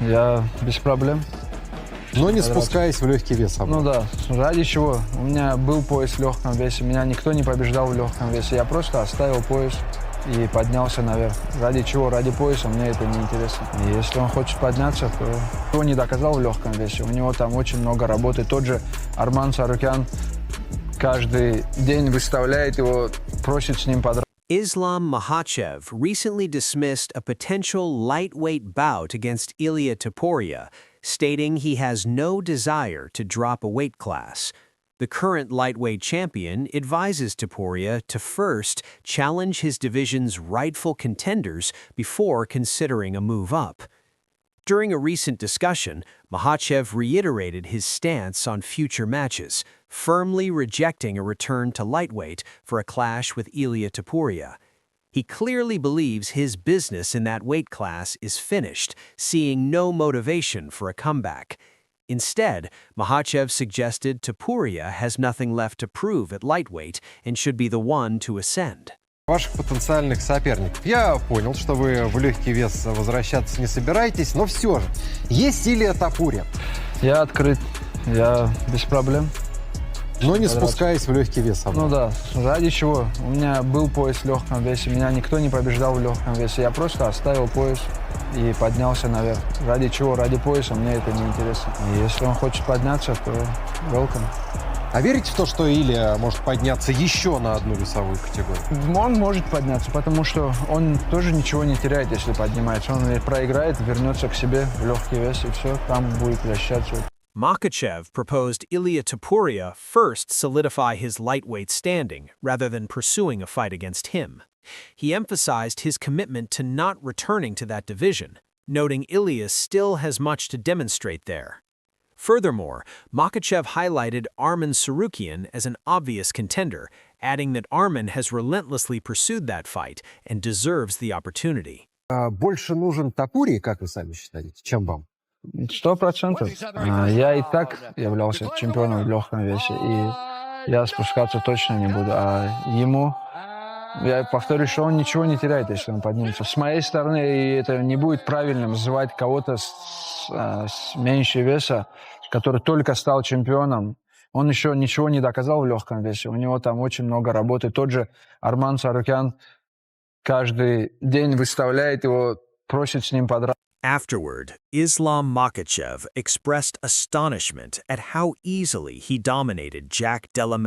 Я без проблем. Но не спускаясь в легкий вес. Ну да, ради чего? У меня был пояс в легком весе, меня никто не побеждал в легком весе. Я просто оставил пояс и поднялся наверх. Ради чего? Ради пояса, мне это не интересно. И если он хочет подняться, то он не доказал в легком весе. У него там очень много работы. Тот же Арман Tsarukyan каждый день выставляет его, просит с ним подраться. Islam Makhachev recently dismissed a potential lightweight bout against Ilia Topuria, stating he has no desire to drop a weight class. The current lightweight champion advises Topuria to first challenge his division's rightful contenders before considering a move up. During a recent discussion, Makhachev reiterated his stance on future matches, firmly rejecting a return to lightweight for a clash with Ilia Topuria. He clearly believes his business in that weight class is finished, seeing no motivation for a comeback. Instead, Makhachev suggested Topuria has nothing left to prove at lightweight and should be the one to ascend. Ваших потенциальных соперников. Я понял, что вы в легкий вес возвращаться не собираетесь, но все же. Есть Илия Топурия. Я открыт, я без проблем. Но не спускаясь в легкий вес. Ну да, ради чего? У меня был пояс в легком весе, меня никто не побеждал в легком весе. Я просто оставил пояс и поднялся наверх. Ради чего? Ради пояса, мне это не интересно. И если он хочет подняться, то welcome. А верите в то, что Илия может подняться еще на одну весовую категорию? Он может подняться, потому что он тоже ничего не теряет, если поднимается. Он проиграет, вернется к себе в легкий вес, и все, там будет вращаться. Makhachev proposed Ilia Topuria first solidify his lightweight standing rather than pursuing a fight against him. He emphasized his commitment to not returning to that division, noting Ilia still has much to demonstrate there. Furthermore, Makhachev highlighted Arman Tsarukyan as an obvious contender, adding that Arman has relentlessly pursued that fight and deserves the opportunity. Больше нужен Топурии, как вы сами считаете, чем вам? 100%. Я и так являлся чемпионом в легком весе, и я спускаться точно не буду. А ему, я повторюсь, что он ничего не теряет, если он поднимется. С моей стороны, это не будет правильным звать кого-то с меньшей веса, который только стал чемпионом. Он еще ничего не доказал в легком весе. У него там очень много работы. Тот же Арман Tsarukyan каждый день выставляет его, просит с ним подраться. Afterward, Islam Makhachev expressed astonishment at how easily he dominated Della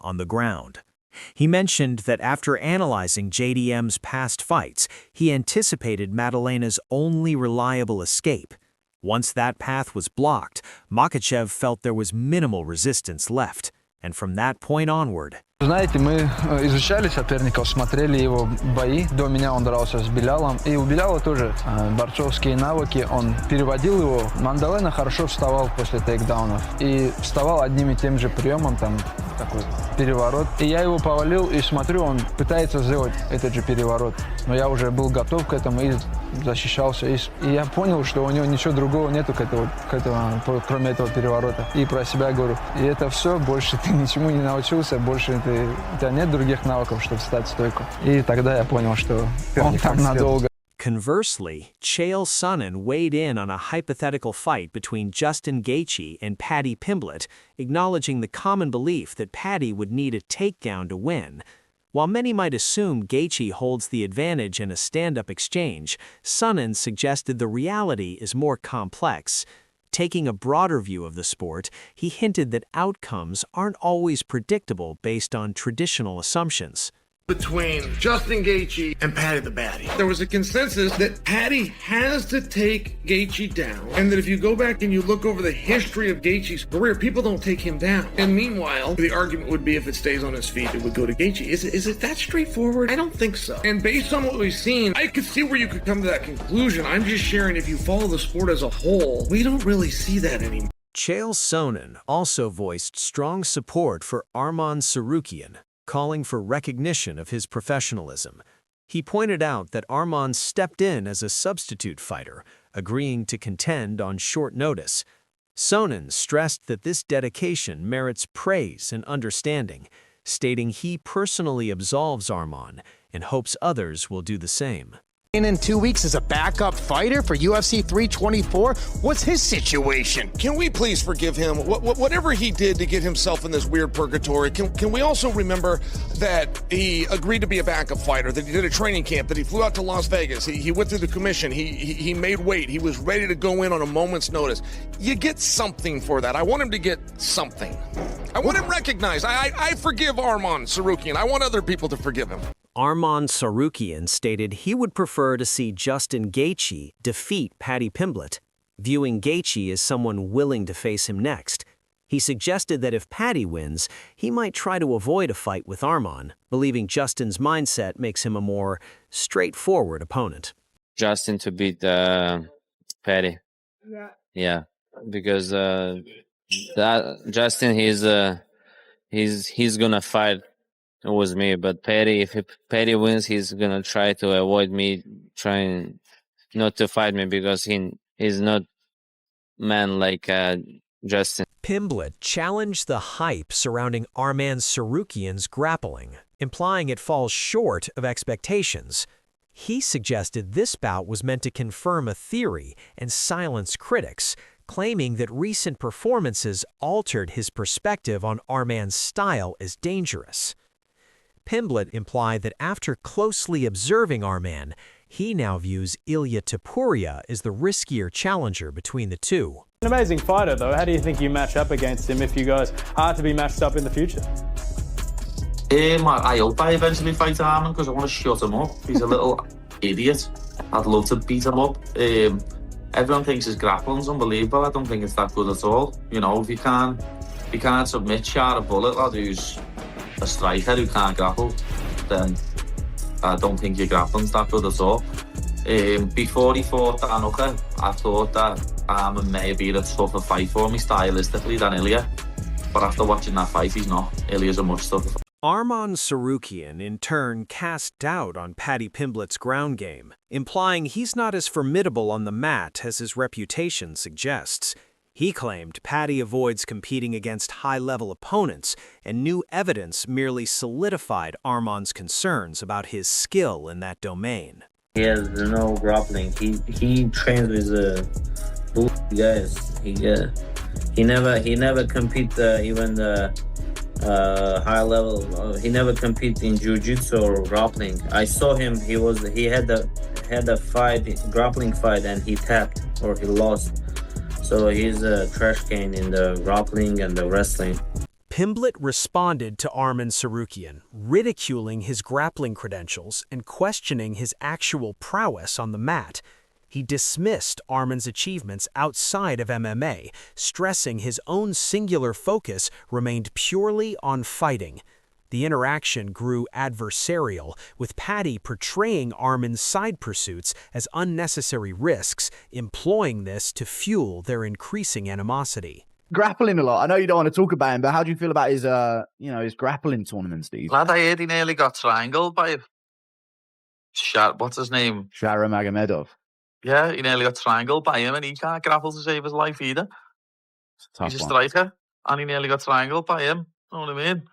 on the ground. He mentioned that after analyzing JDM's past fights, he anticipated Madalena's only reliable escape. Once that path was blocked, Makhachev felt there was minimal resistance left, and from that point onward, Знаете, мы изучали соперников, смотрели его бои. До меня он дрался с Белялом. И у Беляла тоже борцовские навыки. Он переводил его. Мандалена хорошо вставал после тейкдаунов. И вставал одним и тем же приемом, там такой переворот. И я его повалил, и смотрю, он пытается сделать этот же переворот. Но я уже был готов к этому и защищался. И я понял, что у него ничего другого нету кроме этого переворота. И про себя говорю, и это все, больше ты ничему не научился, больше у тебя нет других навыков, чтобы встать в стойку. И тогда я понял, что он там надолго. Conversely, Chael Sonnen weighed in on a hypothetical fight between Justin Gaethje and Hooker-Pimblett, acknowledging the common belief that Paddy would need a takedown to win. While many might assume Gaethje holds the advantage in a stand-up exchange, Sonnen suggested the reality is more complex. Taking a broader view of the sport, he hinted that outcomes aren't always predictable based on traditional assumptions. Between Justin Gaethje and Paddy the Baddy, there was a consensus that Paddy has to take Gaethje down, and that if you go back and you look over the history of Gaethje's career, people don't take him down. And meanwhile, the argument would be if it stays on his feet, it would go to Gaethje. Is it that straightforward? I don't think so. And based on what we've seen, I could see where you could come to that conclusion. I'm just sharing, if you follow the sport as a whole, we don't really see that anymore. Chael Sonnen also voiced strong support for Arman Tsarukyan, calling for recognition of his professionalism. He pointed out that Arman stepped in as a substitute fighter, agreeing to contend on short notice. Sonnen stressed that this dedication merits praise and understanding, stating he personally absolves Arman and hopes others will do the same. In 2 weeks as a backup fighter for UFC 324? What's his situation? Can we please forgive him? Whatever he did to get himself in this weird purgatory, can we also remember that he agreed to be a backup fighter, that he did a training camp, that he flew out to Las Vegas, he went through the commission, he made weight, he was ready to go in on a moment's notice. You get something for that. I want him to get something. I want him recognized. I forgive Arman Tsarukyan. I want other people to forgive him. Arman Tsarukyan stated he would prefer to see Justin Gaethje defeat Paddy Pimblett, viewing Gaethje as someone willing to face him next. He suggested that if Paddy wins, he might try to avoid a fight with Arman, believing Justin's mindset makes him a more straightforward opponent. Justin to beat Paddy. Yeah, because Justin he's gonna fight with me, but Paddy, if Paddy wins, he's gonna try to avoid me, trying not to fight me because he's not man like Justin. Pimblett challenged the hype surrounding Arman Tsarukyan's grappling, implying it falls short of expectations. He suggested this bout was meant to confirm a theory and silence critics, claiming that recent performances altered his perspective on Arman's style as dangerous. Pimblett implied that after closely observing Arman, he now views Ilia Topuria as the riskier challenger between the two. An amazing fighter, though. How do you think you match up against him if you guys are to be matched up in the future? I hope I eventually fight Arman because I want to shut him up. He's a little idiot. I'd love to beat him up. Everyone thinks his grappling's unbelievable. I don't think it's that good at all. You know, if you can't submit Shara Bullet, lad, who's a striker who can't grapple, then I don't think your grappling's that good at all. Before he fought Dan Hooker, I thought that Arman may have been a tougher fight for me stylistically than Ilia. But after watching that fight, he's not. Ilia's a much tougher fight. Arman Tsarukyan, in turn, cast doubt on Paddy Pimblett's ground game, implying he's not as formidable on the mat as his reputation suggests. He claimed Paddy avoids competing against high-level opponents, and new evidence merely solidified Arman's concerns about his skill in that domain. He has no grappling. He trains with guys. He never compete even the high level. He never compete in jiu-jitsu or grappling. I saw him. He had a fight, grappling fight, and he tapped or he lost. So he's a trash can in the grappling and the wrestling. Pimblett responded to Arman Tsarukyan, ridiculing his grappling credentials and questioning his actual prowess on the mat. He dismissed Arman's achievements outside of MMA, stressing his own singular focus remained purely on fighting. The interaction grew adversarial, with Paddy portraying Arman's side pursuits as unnecessary risks, employing this to fuel their increasing animosity. Grappling a lot. I know you don't want to talk about him, but how do you feel about his, his grappling tournament, Steve? Lad, I heard he nearly got triangled by what's his name? Shara Magomedov. Yeah, he nearly got triangled by him, and he can't grapple to save his life either. He's a striker, and he nearly got triangled by him. You know what I mean?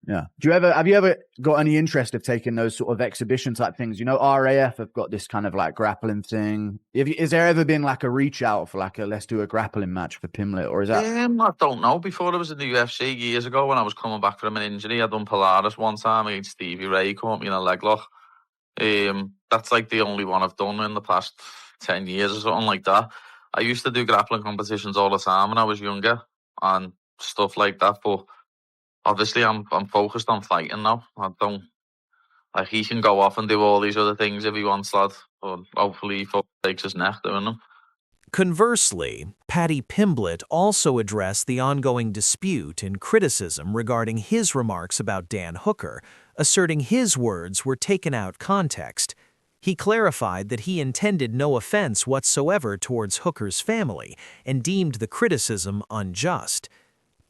Yeah. Have you ever got any interest of taking those sort of exhibition type things? You know, RAF have got this kind of like grappling thing. Is there ever been like a reach out for like let's do a grappling match for Pimblett, or is that? I don't know. Before I was in the UFC years ago, when I was coming back from an injury, I done Polaris one time against Stevie Ray. He caught me in a leg lock. That's like the only one I've done in the past 10 years or something like that. I used to do grappling competitions all the time when I was younger and stuff like that, but obviously, I'm focused on fighting now. I don't like he can go off and do all these other things if he wants, lad. But hopefully, he breaks his neck doing them. Conversely, Paddy Pimblett also addressed the ongoing dispute and criticism regarding his remarks about Dan Hooker, asserting his words were taken out context. He clarified that he intended no offense whatsoever towards Hooker's family and deemed the criticism unjust.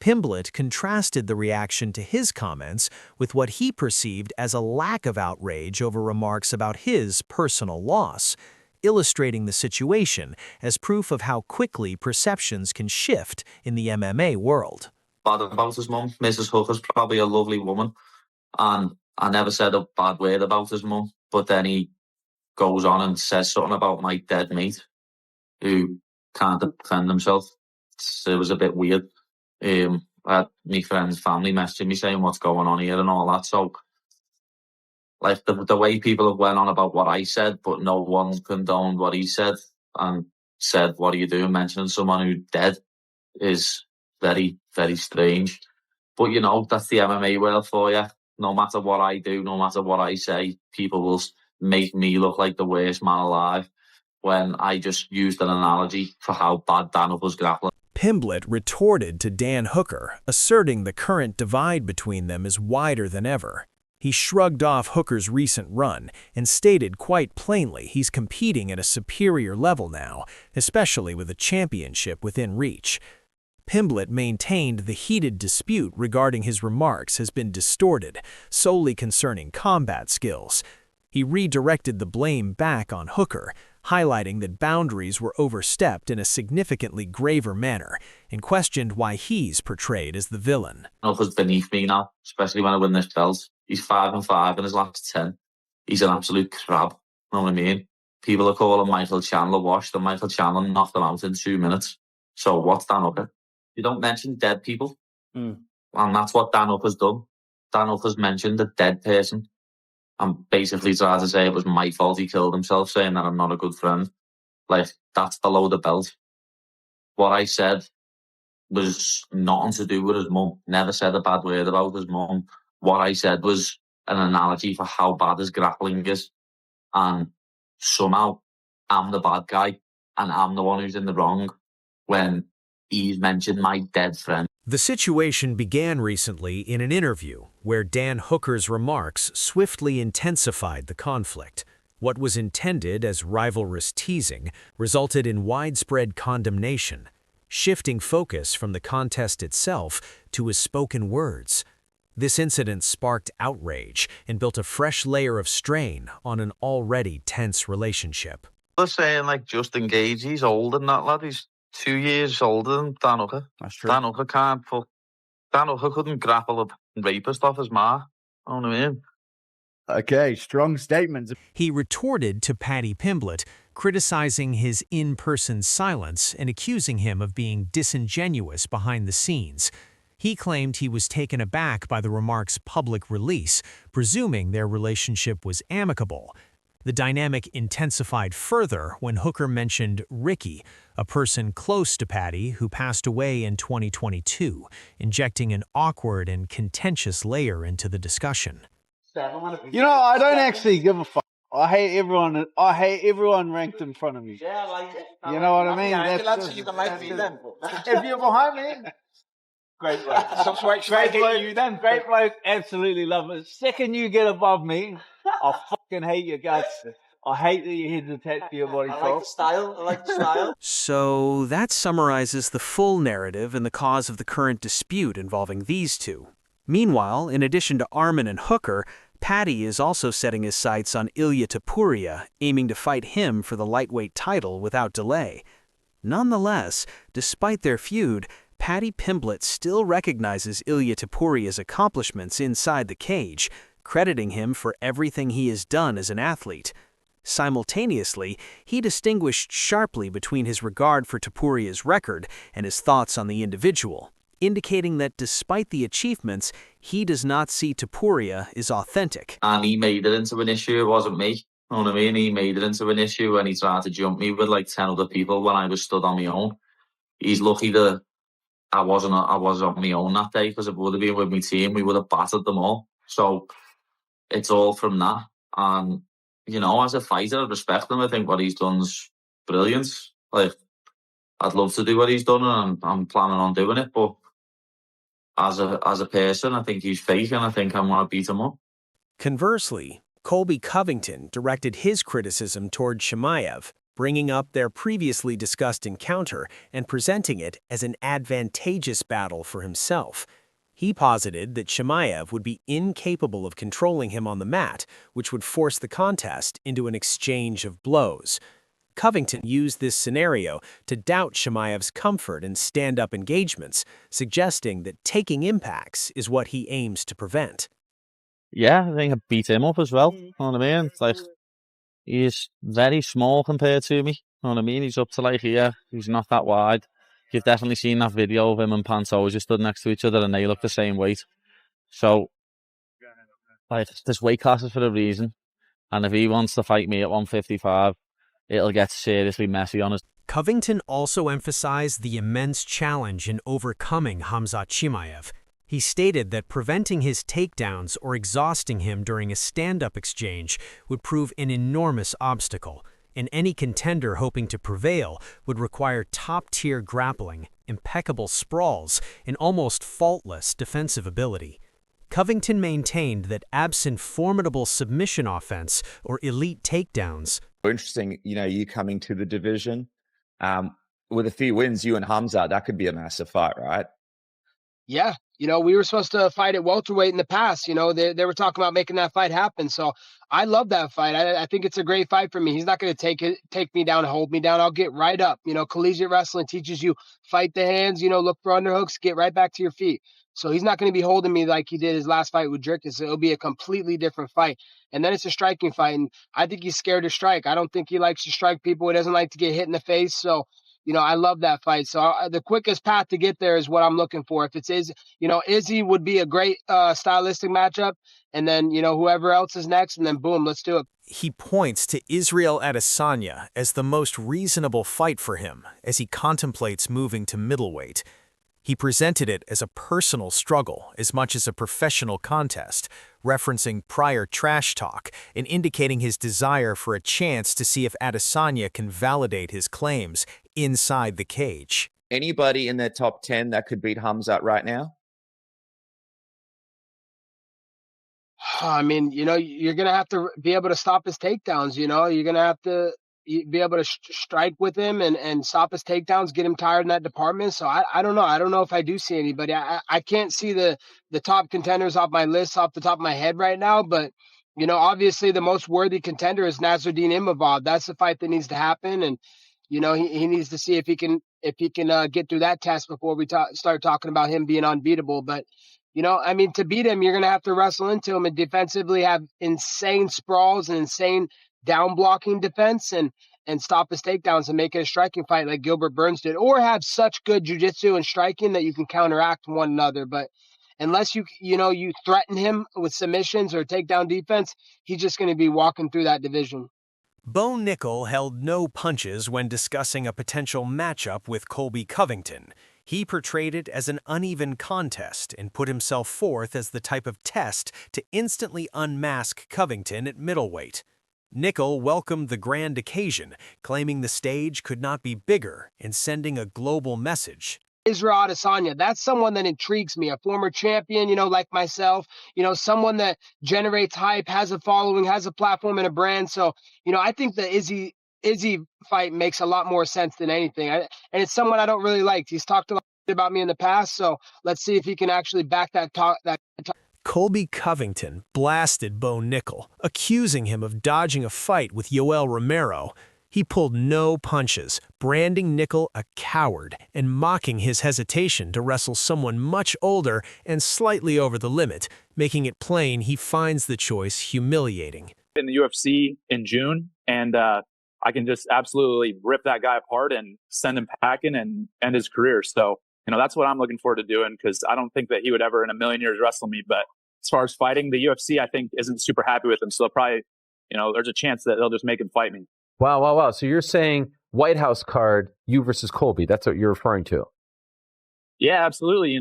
Pimblett contrasted the reaction to his comments with what he perceived as a lack of outrage over remarks about his personal loss, illustrating the situation as proof of how quickly perceptions can shift in the MMA world. Bad about his mum. Mrs. Hooker's probably a lovely woman, and I never said a bad word about his mum, but then he goes on and says something about my dead mate who can't defend himself. It was a bit weird. I had my friend's family messaging me saying what's going on here and all that. So, like, the way people have went on about what I said, but no one condoned what he said and said, what are you doing mentioning someone who's dead is very, very strange. But, you know, that's the MMA world for you. No matter what I do, no matter what I say, people will make me look like the worst man alive when I just used an analogy for how bad Dan was grappling. Pimblett retorted to Dan Hooker, asserting the current divide between them is wider than ever. He shrugged off Hooker's recent run and stated quite plainly he's competing at a superior level now, especially with a championship within reach. Pimblett maintained the heated dispute regarding his remarks has been distorted, solely concerning combat skills. He redirected the blame back on Hooker, highlighting that boundaries were overstepped in a significantly graver manner, and questioned why he's portrayed as the villain. Hooker's beneath me now, especially when I win this belt. He's 5-5 in his last 10. He's an absolute crab, you know what I mean? People are calling Michael Chandler washed, and Michael Chandler knocked him out in 2 minutes. So what's Dan Hooker? You don't mention dead people. And that's what Dan Hooker's done. Dan Hooker's mentioned a dead person and basically tried to say it was my fault he killed himself, saying that I'm not a good friend. Like, that's below the belt. What I said was nothing to do with his mum. Never said a bad word about his mum. What I said was an analogy for how bad his grappling is. And somehow I'm the bad guy and I'm the one who's in the wrong when he's mentioned my dead friend. The situation began recently in an interview where Dan Hooker's remarks swiftly intensified the conflict. What was intended as rivalrous teasing resulted in widespread condemnation, shifting focus from the contest itself to his spoken words. This incident sparked outrage and built a fresh layer of strain on an already tense relationship. They're saying, like, Justin Gaethje, he's older than that lad. He's 2 years older than Dan Hooker. That's true. Dan Hooker couldn't grapple a rapist off his ma. You know what I mean? Okay, strong statements. He retorted to Paddy Pimblett, criticizing his in-person silence and accusing him of being disingenuous behind the scenes. He claimed he was taken aback by the remark's public release, presuming their relationship was amicable. The dynamic intensified further when Hooker mentioned Ricky, a person close to Paddy who passed away in 2022, injecting an awkward and contentious layer into the discussion. You know, I don't actually give a fuck. I hate everyone ranked in front of me. You know what I mean? That's you can like me then. If you're behind me, great bloke. Great bloke, absolutely love it. Second you get above me, I fucking hate your guts. I hate that your head's attached to your body. I like the style. So that summarizes the full narrative and the cause of the current dispute involving these two. Meanwhile, in addition to Arman and Hooker, Paddy is also setting his sights on Ilia Topuria, aiming to fight him for the lightweight title without delay. Nonetheless, despite their feud, Paddy Pimblett still recognizes Ilia Topuria's accomplishments inside the cage, crediting him for everything he has done as an athlete. Simultaneously, he distinguished sharply between his regard for Topuria's record and his thoughts on the individual, indicating that despite the achievements, he does not see Topuria as authentic. And he made it into an issue, it wasn't me. You know what I mean? He made it into an issue when he tried to jump me with like 10 other people when I was stood on my own. He's lucky that I was on my own that day, because if I would have been with my team, we would have battered them all. So it's all from that. And, you know, as a fighter, I respect him. I think what he's done's brilliant. Like, I'd love to do what he's done, and I'm planning on doing it. But as a person, I think he's fake, and I think I'm going to beat him up. Conversely, Colby Covington directed his criticism toward Chimaev, bringing up their previously discussed encounter and presenting it as an advantageous battle for himself. He posited that Chimaev would be incapable of controlling him on the mat, which would force the contest into an exchange of blows. Covington used this scenario to doubt Chimaev's comfort in stand-up engagements, suggesting that taking impacts is what he aims to prevent. Yeah, I think I beat him up as well. You know what I mean? It's like, He's very small compared to me. You know what I mean? He's up to like here. He's not that wide. You've definitely seen that video of him and Pantoja just stood next to each other and they look the same weight. So, like, there's weight classes for a reason. And if he wants to fight me at 155, it'll get seriously messy on us. Covington also emphasized the immense challenge in overcoming Khamzat Chimaev. He stated that preventing his takedowns or exhausting him during a stand-up exchange would prove an enormous obstacle, and any contender hoping to prevail would require top-tier grappling, impeccable sprawls, and almost faultless defensive ability. Covington maintained that absent formidable submission offense or elite takedowns, interesting, you coming to the division with a few wins, you and Khamzat, that could be a massive fight, right? Yeah, we were supposed to fight at welterweight in the past. They were talking about making that fight happen. So I love that fight. I think it's a great fight for me. He's not going to take me down and hold me down. I'll get right up. Collegiate wrestling teaches you fight the hands, look for underhooks, get right back to your feet. So he's not going to be holding me like he did his last fight with Dricus. It'll be a completely different fight. And then it's a striking fight. And I think he's scared to strike. I don't think he likes to strike people. He doesn't like to get hit in the face. So, I love that fight. So the quickest path to get there is what I'm looking for. If it's Izzy would be a great stylistic matchup. And then, whoever else is next, and then boom, let's do it. He points to Israel Adesanya as the most reasonable fight for him as he contemplates moving to middleweight. He presented it as a personal struggle as much as a professional contest, referencing prior trash talk and indicating his desire for a chance to see if Adesanya can validate his claims inside the cage. Anybody in their top 10 that could beat Khamzat right now? I mean, you're going to have to be able to stop his takedowns. You're going to have to be able to strike with him and stop his takedowns, get him tired in that department. So I don't know. I don't know if I do see anybody. I can't see the top contenders off my list off the top of my head right now, but obviously the most worthy contender is Nasruddin Imavov. That's the fight that needs to happen. And, he needs to see if he can get through that test before we start talking about him being unbeatable. But, to beat him, you're going to have to wrestle into him and defensively have insane sprawls and insane down blocking defense and stop his takedowns and make it a striking fight like Gilbert Burns did, or have such good jiu-jitsu and striking that you can counteract one another. But unless you threaten him with submissions or takedown defense, he's just going to be walking through that division. Bo Nickal held no punches when discussing a potential matchup with Colby Covington. He portrayed it as an uneven contest and put himself forth as the type of test to instantly unmask Covington at middleweight. Nickal welcomed the grand occasion, claiming the stage could not be bigger and sending a global message. Israel Adesanya, that's someone that intrigues me, a former champion, like myself, someone that generates hype, has a following, has a platform and a brand. So, I think the Izzy fight makes a lot more sense than anything. And it's someone I don't really like. He's talked a lot about me in the past, so let's see if he can actually back that talk. Colby Covington blasted Bo Nickal, accusing him of dodging a fight with Yoel Romero. He pulled no punches, branding Nickal a coward and mocking his hesitation to wrestle someone much older and slightly over the limit, making it plain he finds the choice humiliating. In the UFC in June, and I can just absolutely rip that guy apart and send him packing and end his career. So, that's what I'm looking forward to doing, because I don't think that he would ever in a million years wrestle me. But as far as fighting, the UFC, I think, isn't super happy with him. So they'll probably, there's a chance that they'll just make him fight me. Wow. So you're saying White House card, you versus Colby. That's what you're referring to. Yeah, absolutely.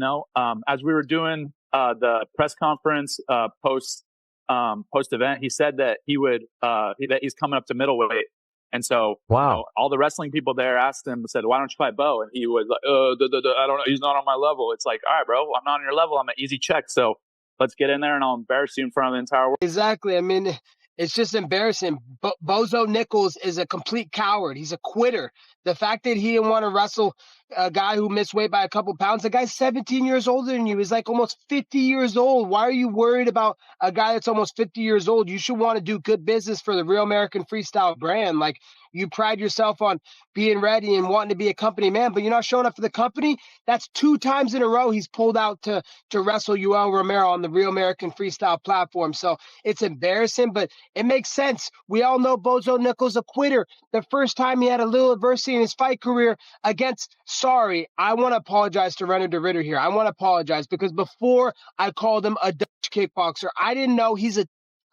As we were doing the press conference post event, he said that that he's coming up to middleweight. And so, wow, all the wrestling people there asked him, said, "Why don't you fight Bo?" And he was like, I don't know. He's not on my level. It's like, all right, bro, I'm not on your level. I'm an easy check. So let's get in there and I'll embarrass you in front of the entire world. Exactly. I mean, it's just embarrassing. Bozo Nichols is a complete coward. He's a quitter. The fact that he didn't want to wrestle a guy who missed weight by a couple pounds, the guy's 17 years older than you. He's like almost 50 years old. Why are you worried about a guy that's almost 50 years old? You should want to do good business for the Real American Freestyle brand. Like, you pride yourself on being ready and wanting to be a company man, but you're not showing up for the company. That's 2 times in a row he's pulled out to wrestle Yoel Romero on the Real American Freestyle platform. So it's embarrassing, but it makes sense. We all know Bozo Nickal's a quitter. The first time he had a little adversity in his fight career against, sorry, I want to apologize to Renner de Ritter here. I want to apologize because before I called him a Dutch kickboxer, I didn't know he's a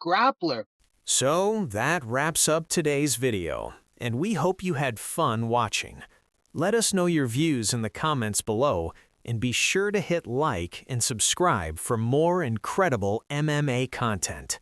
grappler. So that wraps up today's video, and we hope you had fun watching. Let us know your views in the comments below, and be sure to hit like and subscribe for more incredible MMA content.